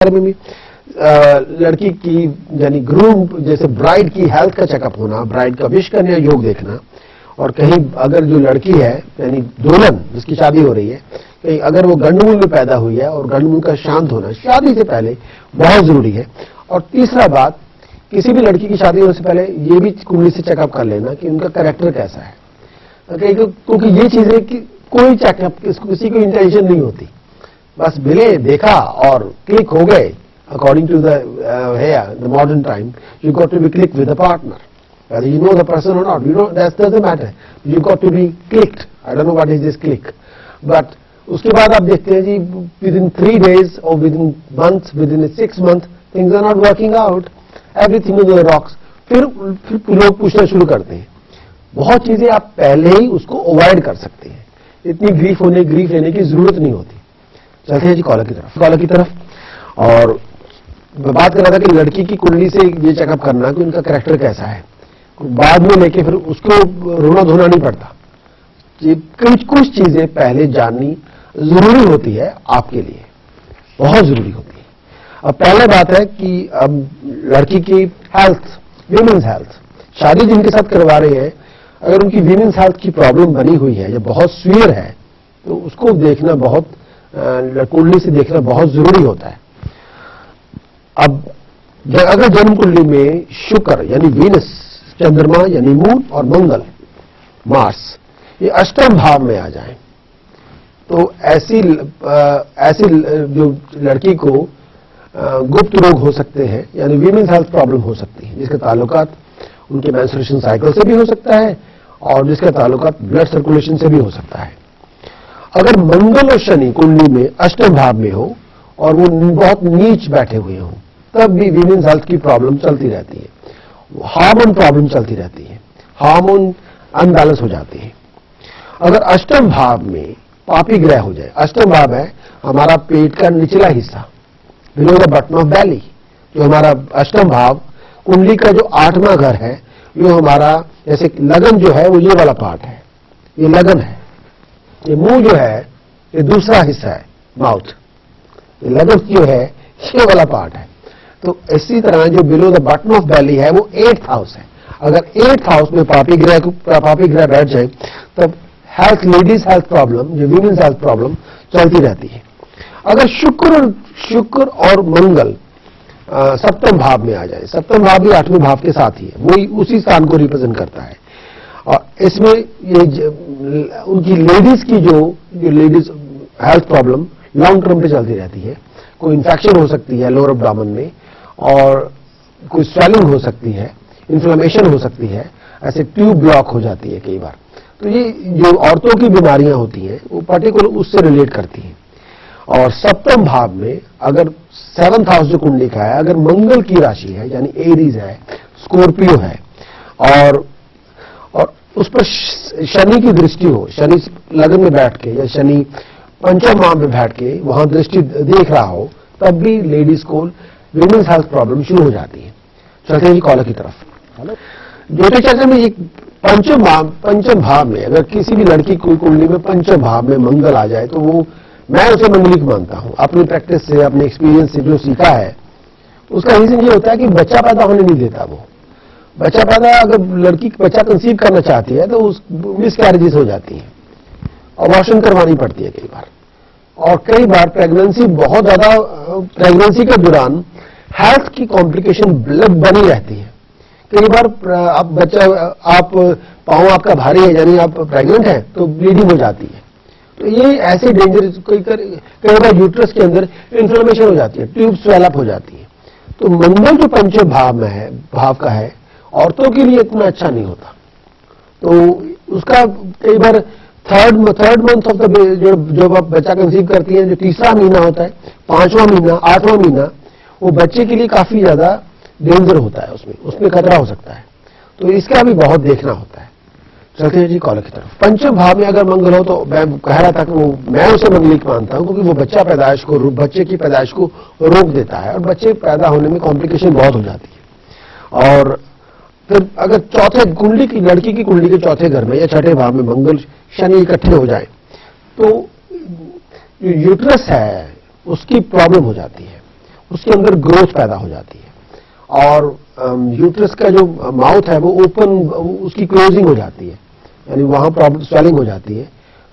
बारे में भी लड़की की यानी ग्रूम जैसे ब्राइड की हेल्थ का चेकअप होना, ब्राइड का विश करने योग देखना, और कहीं अगर जो लड़की है यानी दुल्हन जिसकी शादी हो रही है, कहीं अगर वो गंडमूल में पैदा हुई है और गंडमूल का शांत होना शादी से पहले बहुत जरूरी है। और तीसरा बात, किसी भी लड़की की शादी होने से पहले ये भी कुंडली से चेकअप कर लेना कि उनका कैरेक्टर कैसा है, क्योंकि ये चीजें कि कोई चेकअप किसी को इंटेंशन नहीं होती, बस मिले देखा और क्लिक हो गए। According to the modern time, you've got to be clicked with a partner. Whether you know the person or not, that doesn't matter. You've got to be clicked. I don't know what is this click. But उसके बाद आप देखते हैं जी within 3 days or within months, within 6 months, things are not working out. Everything is on the rocks. फिर लोग पूछना शुरू करते हैं। बहुत चीजें आप पहले ही उसको अवॉइड कर सकते हैं, इतनी ग्रीफ लेने की जरूरत नहीं होती। चलते हैं जी कॉलर की तरफ। और मैं बात कर रहा था कि लड़की की कुंडली से ये चेकअप करना कि उनका कैरेक्टर कैसा है, बाद में लेके फिर उसको रोना धोना नहीं पड़ता। ये कुछ चीजें पहले जाननी जरूरी होती है, आपके लिए बहुत जरूरी होती है। अब पहले बात है कि अब लड़की की हेल्थ, वीमेन्स हेल्थ, शादी जिनके साथ करवा रहे हैं, अगर उनकी वीमेन्स हेल्थ की प्रॉब्लम बनी हुई है या बहुत सीवियर है तो उसको देखना बहुत कुंडली से देखना बहुत जरूरी होता है। अब अगर जन्म कुंडली में शुक्र यानी वीनस, चंद्रमा यानी मून और मंगल मार्स ये अष्टम भाव में आ जाए तो ऐसी जो लड़की को गुप्त रोग हो सकते हैं, यानी वीमेन्स हेल्थ प्रॉब्लम हो सकती है, जिसके ताल्लुकात उनके मेंस्ट्रुएशन साइकिल से भी हो सकता है और जिसका ताल्लुकात ब्लड सर्कुलेशन से भी हो सकता है। अगर मंगल और शनि कुंडली में अष्टम भाव में हो और वो बहुत नीच बैठे हुए हों, तब भी वीमेन्स हेल्थ की प्रॉब्लम चलती रहती है, हार्मोन प्रॉब्लम चलती रहती है, हार्मोन अनबैलेंस हो जाती है। अगर अष्टम भाव में पापी ग्रह हो जाए, अष्टम भाव है हमारा पेट का निचला हिस्सा, below the button of belly, जो हमारा अष्टम भाव कुंडली का जो 8वां घर है, जो हमारा जैसे लगन जो है वो ये वाला पार्ट है, ये लगन है। ये मुंह जो है ये दूसरा हिस्सा है, माउथ। ये लगन जो है ये वाला पार्ट है। तो इसी तरह जो below the button of belly है वो 8th हाउस है। अगर 8th हाउस में पापी ग्रह बैठ जाए तब हेल्थ, लेडीज हेल्थ प्रॉब्लम, जो वीमेन्स हेल्थ प्रॉब्लम चलती रहती है। अगर शुक्र और मंगल सप्तम भाव में आ जाए, सप्तम भाव भी 8वें भाव के साथ ही है, वही उसी स्थान को रिप्रेजेंट करता है। और इसमें ये उनकी लेडीज की जो ladies health problem long term पे चलती रहती है। कोई इन्फेक्शन हो सकती है लोअर एब्डोमेन में, और कोई स्वेलिंग हो सकती है, इन्फ्लेमेशन हो सकती है, ऐसे ट्यूब ब्लॉक हो जाती है कई बार। तो ये जो औरतों की बीमारियां होती हैं वो पर्टिकुलर उससे रिलेट करती हैं। और सप्तम भाव में अगर 7th हाउस जो कुंडली का है, अगर मंगल की राशि है यानी एरीज है, स्कॉर्पियो है, और उस पर शनि की दृष्टि हो, शनि लगन में बैठ के या शनि पंचम भाव में बैठ के वहां दृष्टि देख रहा हो, तब भी लेडीज को वीमेन्स हेल्थ प्रॉब्लम शुरू हो जाती है। चलते हैं कॉलर की तरफ। ज्योतिष शास्त्र में एक पंचम भाव में अगर किसी भी लड़की कोई कुंडली में पंचम भाव में मंगल आ जाए तो वो, मैं उसे मंगलिक मानता हूं। अपनी प्रैक्टिस से, अपने एक्सपीरियंस से जो सीखा है उसका रीजन ये होता है कि बच्चा पैदा होने नहीं देता। वो बच्चा पैदा, अगर लड़की बच्चा कंसीव करना चाहती है तो उस मिसकैरेजेस हो जाती है, अबॉर्शन करवानी पड़ती है कई बार। और कई बार प्रेगनेंसी बहुत ज्यादा, प्रेगनेंसी के दौरान हेल्थ की कॉम्प्लिकेशन बनी रहती है। कई बार आप बच्चा, आप पांव आपका भारी है यानी आप प्रेग्नेंट हैं तो ब्लीडिंग हो जाती है। तो ये ऐसे डेंजर, कई बार यूट्रस के अंदर इन्फ्लेमेशन हो जाती है, ट्यूब स्वेलअप हो जाती है। तो मंगल जो पंचम भाव का है, औरतों के लिए इतना अच्छा नहीं होता। तो उसका कई बार थर्ड मंथ ऑफ द, जब आप बच्चा कंसीव करती हैं, जो तीसरा महीना होता है, 5वां महीना, 8वां महीना, वो बच्चे के लिए काफी ज्यादा डेंजर होता है, उसमें खतरा हो सकता है। तो इसका भी बहुत देखना होता है। चलते हैं जी कॉलर की तरफ। पंचम भाव में अगर मंगल हो तो मैं कह रहा था कि वो, मैं उसे मंगलिक मानता हूं क्योंकि वो बच्चे की पैदाइश को रोक देता है और बच्चे पैदा होने में कॉम्प्लिकेशन बहुत हो जाती है। और फिर अगर चौथे कुंडली की, लड़की की कुंडली के चौथे घर में या छठे भाव में मंगल शनि इकट्ठे हो जाए तो यूट्रस है उसकी प्रॉब्लम हो जाती है। उसके अंदर ग्रोथ पैदा हो जाती है और यूट्रस का जो माउथ है वो ओपन, उसकी क्लोजिंग हो जाती है, यानी वहां प्रॉब्लम स्वेलिंग हो जाती है,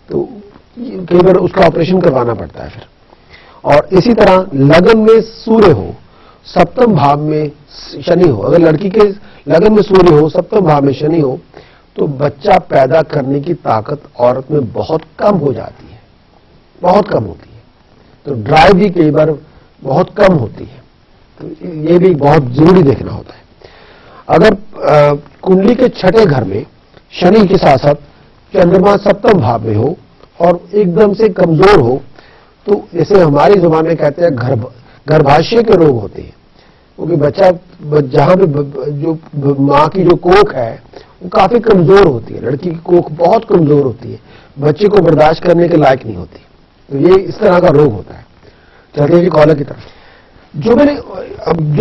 तो कई बार उसका ऑपरेशन करवाना पड़ता है फिर। और इसी तरह लगन में सूर्य हो, सप्तम भाव में शनि हो, अगर लड़की के लगन में सूर्य हो, सप्तम भाव में शनि हो, तो बच्चा पैदा करने की ताकत औरत में बहुत कम हो जाती है, बहुत कम होती है। तो ड्राइव भी कई बार बहुत कम होती है, तो ये भी बहुत जरूरी देखना होता है। अगर कुंडली के छठे घर में शनि के साथ साथ चंद्रमा सप्तम भाव में हो और एकदम से कमजोर हो, तो जैसे हमारी जुबान में कहते हैं गर्भाशय के रोग होते हैं, क्योंकि बच्चा जहां पे जो मां की जो कोख है वो काफी कमजोर होती है, लड़की की कोख बहुत कमजोर होती है, बच्चे को बर्दाश्त करने के लायक नहीं होती, तो ये इस तरह का रोग होता है। चलते हैं जी कॉलर की तरफ। जो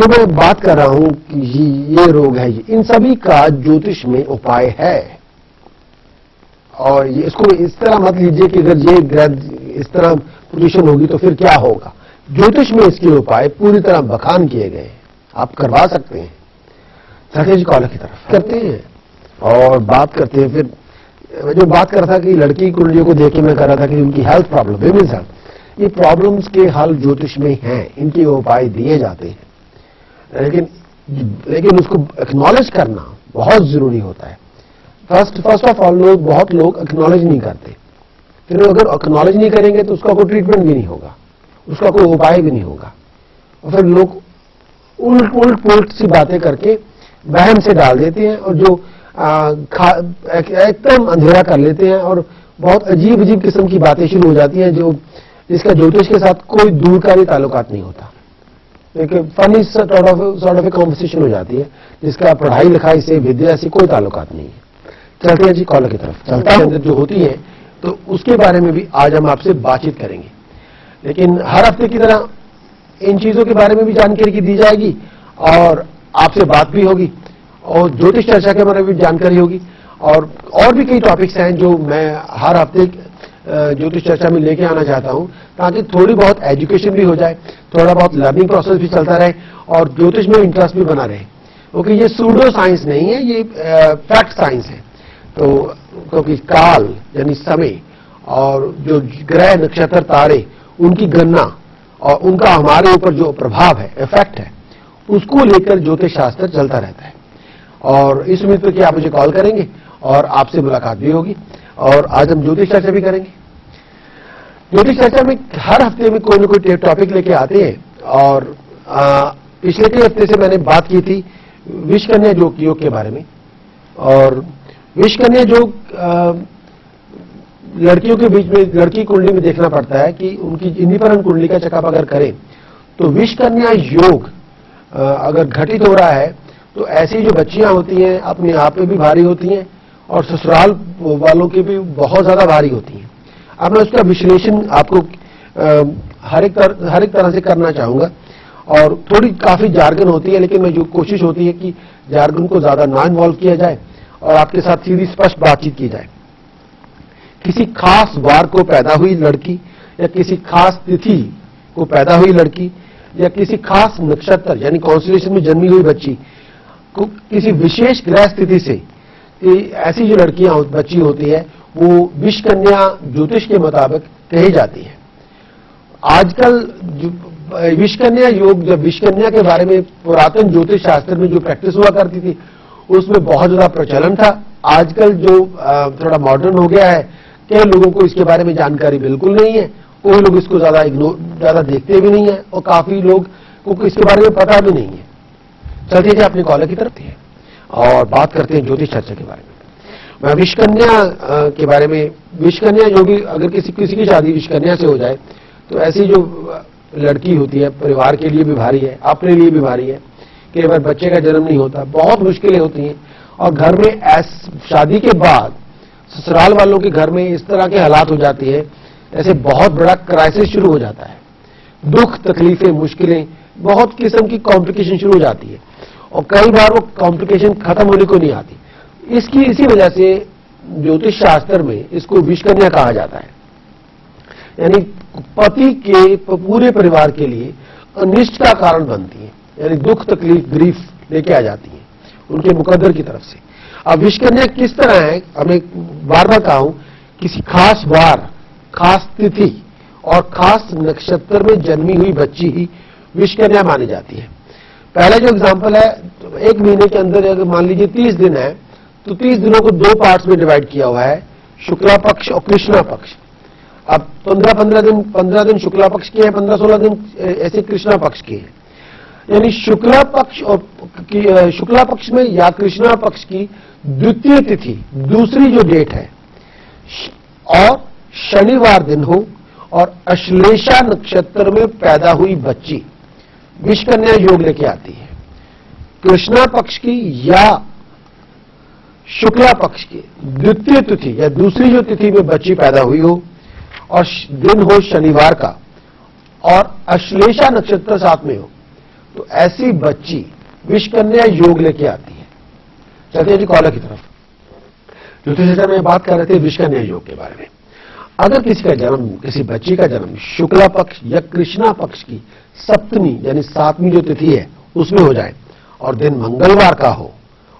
मैं बात कर रहा हूं कि ये रोग है, इन सभी का ज्योतिष में उपाय है। और इसको इस तरह मत लीजिए कि अगर ये ग्रह इस तरह पोजीशन होगी तो फिर क्या होगा। ज्योतिष में इसके उपाय पूरी तरह बखान किए गए, आप करवा सकते हैं। चलते जी कॉलर की तरफ करते हैं और बात करते हैं। फिर जो बात कर रहा था कि लड़की की कुंडलियों को देख के मैं कर रहा था कि उनकी हेल्थ प्रॉब्लम, विमेन्स हेल्थ, ये प्रॉब्लम्स के हल ज्योतिष में हैं, इनके उपाय दिए जाते हैं, लेकिन उसको एक्नॉलेज करना बहुत जरूरी होता है। फर्स्ट ऑफ ऑल बहुत लोग एक्नॉलेज नहीं करते, फिर अगर एक्नॉलेज नहीं करेंगे तो उसका कोई ट्रीटमेंट भी नहीं होगा, उसका कोई उपाय भी नहीं होगा, और फिर लोग उल्ट पुल्ट सी बातें करके वहम से डाल देते हैं और जो एकदम अंधेरा कर लेते हैं और बहुत अजीब अजीब किस्म की बातें शुरू हो जाती हैं जिसका ज्योतिष के साथ कोई दूर का भी ताल्लुकात नहीं होता। एक फनी सॉर्ट ऑफ कॉन्वर्सेशन हो जाती है जिसका पढ़ाई लिखाई से, विद्या से कोई ताल्लुकात नहीं है। चलते हैं जी कॉलर की तरफ। चलता है जो होती है तो उसके बारे में भी आज हम आपसे बातचीत करेंगे, लेकिन हर हफ्ते की तरह इन चीजों के बारे में भी जानकारी दी जाएगी और आपसे बात भी होगी और ज्योतिष चर्चा के बारे में भी जानकारी होगी और भी कई टॉपिक्स हैं जो मैं हर हफ्ते ज्योतिष चर्चा में लेके आना चाहता हूं, ताकि थोड़ी बहुत एजुकेशन भी हो जाए, थोड़ा बहुत लर्निंग प्रोसेस भी चलता रहे और ज्योतिष में इंटरेस्ट भी बना रहे, क्योंकि ये सूडो साइंस नहीं है, ये फैक्ट साइंस है। तो क्योंकि काल यानी समय और जो ग्रह नक्षत्र तारे उनकी गणना और उनका हमारे ऊपर जो प्रभाव है, इफेक्ट है, उसको लेकर ज्योतिष शास्त्र चलता रहता है। और इस उम्मीद पर कि आप मुझे कॉल करेंगे और आपसे मुलाकात भी होगी और आज हम ज्योतिष चर्चा भी करेंगे। ज्योतिष चर्चा में हर हफ्ते में कोई ना कोई टॉपिक लेके आते हैं और पिछले कई हफ्ते से मैंने बात की थी विषकन्या योग के बारे में। और विषकन्या योग लड़कियों के बीच में, लड़की कुंडली में देखना पड़ता है कि उनकी इंडिपेंडेंट कुंडली का चेकअप अगर करें तो विषकन्या योग अगर घटित हो रहा है तो ऐसी जो बच्चियां होती हैं अपने आप पे भी भारी होती हैं और ससुराल वालों की भी बहुत ज्यादा भारी होती हैं। अब मैं उसका विश्लेषण आपको हर एक तरह से करना चाहूंगा और थोड़ी काफी जार्गन होती है, लेकिन मैं जो कोशिश होती है कि जार्गन को ज्यादा ना इन्वॉल्व किया जाए और आपके साथ सीधी स्पष्ट बातचीत की जाए। किसी खास वार को पैदा हुई लड़की या किसी खास तिथि को पैदा हुई लड़की या किसी खास नक्षत्र यानी कॉन्स्टेलेशन में जन्मी हुई बच्ची को किसी विशेष ग्रह स्थिति से ऐसी जो लड़कियां बच्ची होती है वो विषकन्या ज्योतिष के मुताबिक कही जाती है। आजकल विषकन्या योग, जब विषकन्या के बारे में पुरातन ज्योतिष शास्त्र में जो प्रैक्टिस हुआ करती थी उसमें बहुत ज्यादा प्रचलन था। आजकल जो थोड़ा मॉडर्न हो गया है, कई लोगों को इसके बारे में जानकारी बिल्कुल नहीं है, कोई लोग इसको ज्यादा देखते भी नहीं है और काफी लोग को इसके बारे में पता भी नहीं है। चलिए जी अपने कॉलर की तरफ है और बात करते हैं ज्योतिष चर्चा के बारे में। मैं विषकन्या के बारे में, विषकन्या जो भी अगर किसी की शादी विषकन्या से हो जाए तो ऐसी जो लड़की होती है परिवार के लिए भी भारी है, अपने लिए भी भारी है। कई बार बच्चे का जन्म नहीं होता, बहुत मुश्किलें होती हैं और घर में शादी के बाद ससुराल वालों के घर में इस तरह के हालात हो जाती है, ऐसे बहुत बड़ा क्राइसिस शुरू हो जाता है। दुख, तकलीफें, मुश्किलें, बहुत किस्म की कॉम्प्लिकेशन शुरू हो जाती है और कई बार वो कॉम्प्लिकेशन खत्म होने को नहीं आती। इसी वजह से ज्योतिष शास्त्र में इसको विषकन्या कहा जाता है। यानी पति के पूरे परिवार के लिए अनिष्ट का कारण बनती हैं, यानी दुख तकलीफ ग्रीफ लेके आ जाती हैं उनके मुकद्दर की तरफ से। अब विष कन्या किस तरह है, हमें बार बार कहा हूं, किसी खास वार, खास तिथि और खास नक्षत्र में जन्मी हुई बच्ची ही विष कन्या मानी जाती है। पहला जो एग्जाम्पल है, तो एक महीने के अंदर अगर मान लीजिए 30 दिन है, तो 30 दिनों को 2 पार्ट्स में डिवाइड किया हुआ है, शुक्ला पक्ष और कृष्णा पक्ष। अब 15 दिन शुक्ला पक्ष के हैं, 15-16 दिन ऐसे कृष्णा पक्ष के हैं। यानी शुक्ला पक्ष और शुक्ला पक्ष में या कृष्णा पक्ष की द्वितीय तिथि, दूसरी जो डेट है, और शनिवार दिन हो और अश्लेषा नक्षत्र में पैदा हुई बच्ची विष कन्या योग लेके आती है। कृष्णा पक्ष की या शुक्ला पक्ष की द्वितीय तिथि या दूसरी जो तिथि में बच्ची पैदा हुई हो और दिन हो शनिवार का और अश्लेषा नक्षत्र साथ में हो, तो ऐसी बच्ची विष कन्या योग लेके आती है। चलते हैं जी कॉलर की तरफ। ज्योतिष में बात कर रहे थे विष कन्या योग के बारे में। अगर किसी का जन्म, किसी बच्ची का जन्म शुक्ला पक्ष या कृष्णा पक्ष की सप्तमी यानी 7वीं जो तिथि है उसमें हो जाए और दिन मंगलवार का हो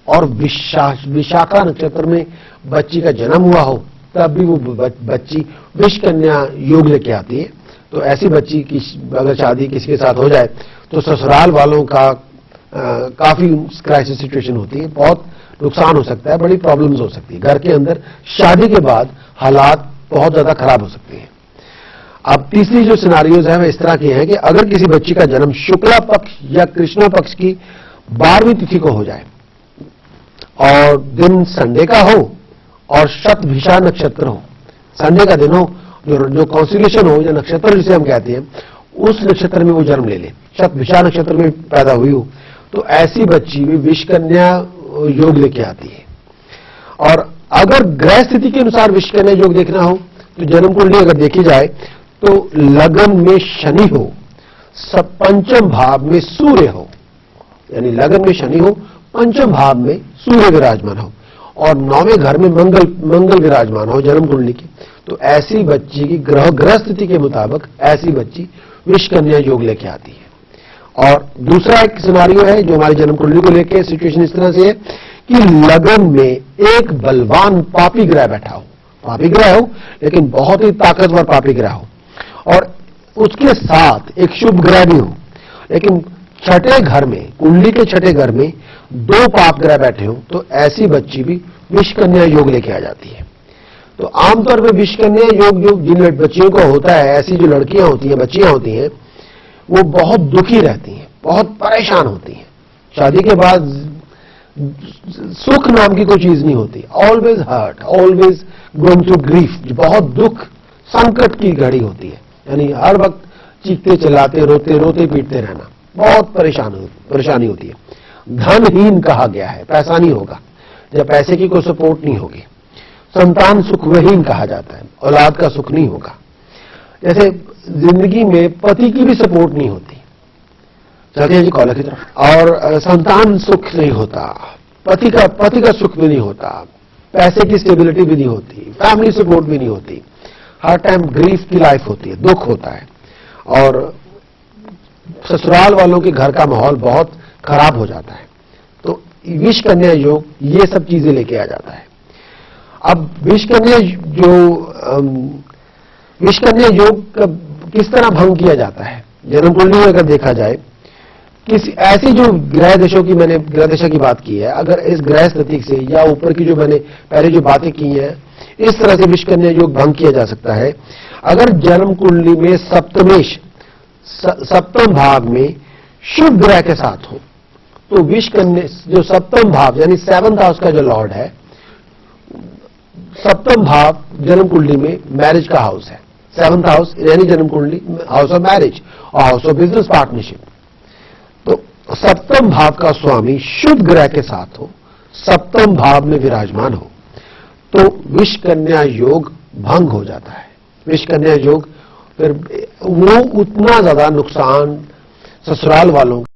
और विशाखा नक्षत्र में बच्ची का जन्म हुआ हो, तब भी वो बच्ची विष कन्या योग लेके आती है। तो ऐसी बच्ची की अगर शादी किसी के साथ हो जाए तो ससुराल वालों का काफी क्राइसिस सिचुएशन होती है, बहुत नुकसान हो सकता है, बड़ी प्रॉब्लम्स हो सकती है। घर के अंदर शादी के बाद हालात बहुत ज्यादा खराब हो सकते हैं। अब तीसरी जो सिनारियोज है वह इस तरह की है कि अगर किसी बच्ची का जन्म शुक्ला पक्ष या कृष्णा पक्ष की 12वीं तिथि को हो जाए और दिन संडे का हो और शतभिषा नक्षत्र हो, संडे का दिन हो, जो कॉन्स्टिलेशन हो या नक्षत्र जिसे हम कहते हैं, उस नक्षत्र में वो जन्म ले ले, शतभिषा नक्षत्र में पैदा हुई हो, तो ऐसी बच्ची भी विष कन्या योग लेके आती है। और अगर ग्रह स्थिति के अनुसार विष कन्या योग देखना हो तो जन्म कुंडली अगर देखी जाए तो लगन में शनि हो, पंचम भाव में सूर्य हो, यानी लगन में शनि हो, पंचम भाव में सूर्य विराजमान हो और 9वें घर में मंगल विराजमान हो जन्म कुंडली की, तो ऐसी बच्ची की ग्रह स्थिति के मुताबिक ऐसी बच्ची विष कन्या योग लेके आती है। और दूसरा एक सिनारियो है जो हमारी जन्म कुंडली को लेकर सिचुएशन इस तरह से है कि लगन में एक बलवान पापी ग्रह बैठा हो, पापी ग्रह हो लेकिन बहुत ही ताकतवर पापी ग्रह हो, और उसके साथ एक शुभ ग्रह भी हो, लेकिन छठे घर में, कुंडली के छठे घर में 2 पाप ग्रह बैठे हो, तो ऐसी बच्ची भी विष कन्या योग लेके आ जाती है। तो आमतौर पर विष कन्या योग जो जिन बच्चियों को होता है, ऐसी जो लड़कियां होती हैं, बच्चियां होती हैं, वो बहुत दुखी रहती हैं, बहुत परेशान होती हैं। शादी के बाद सुख नाम की कोई चीज नहीं होती, always hurt, always going to grief, बहुत दुख संकट की घड़ी होती है, यानी हर वक्त चीखते चिल्लाते रोते पीटते रहना, बहुत परेशानी होती है। धनहीन कहा गया है, पैसा नहीं होगा, जब पैसे की कोई सपोर्ट नहीं होगी। संतान सुखविहीन कहा जाता है, औलाद का सुख नहीं होगा। जैसे जिंदगी में पति की भी सपोर्ट नहीं होती, चलते हैं जी कॉलर की तरफ। और संतान सुख नहीं होता, पति का सुख भी नहीं होता, पैसे की स्टेबिलिटी भी नहीं होती, फैमिली सपोर्ट भी नहीं होती, हर टाइम ग्रीफ की लाइफ होती है, दुख होता है, और ससुराल वालों के घर का माहौल बहुत खराब हो जाता है। तो विष कन्या योग ये सब चीजें लेके आ जाता है। अब विष कन्या योग किस तरह भंग किया जाता है जन्म कुंडली में अगर देखा जाए, किसी ऐसी जो ग्रह दशा की बात की है, अगर इस ग्रह स्थिति से या ऊपर की जो मैंने पहले जो बातें की हैं, इस तरह से विष कन्या योग भंग किया जा सकता है। अगर जन्म कुंडली में सप्तम भाव में शुभ ग्रह के साथ हो, तो विष कन्या जो सप्तम भाव यानी 7th हाउस का जो लॉर्ड है, सप्तम भाव जन्म कुंडली में मैरिज का हाउस है। 7th हाउस यानी जन्म कुंडली हाउस ऑफ मैरिज और हाउस ऑफ बिजनेस पार्टनरशिप। तो सप्तम भाव का स्वामी शुभ ग्रह के साथ हो, सप्तम भाव में विराजमान हो, तो विष कन्या योग भंग हो जाता है। विष कन्या योग फिर वो उतना ज्यादा नुकसान ससुराल वालों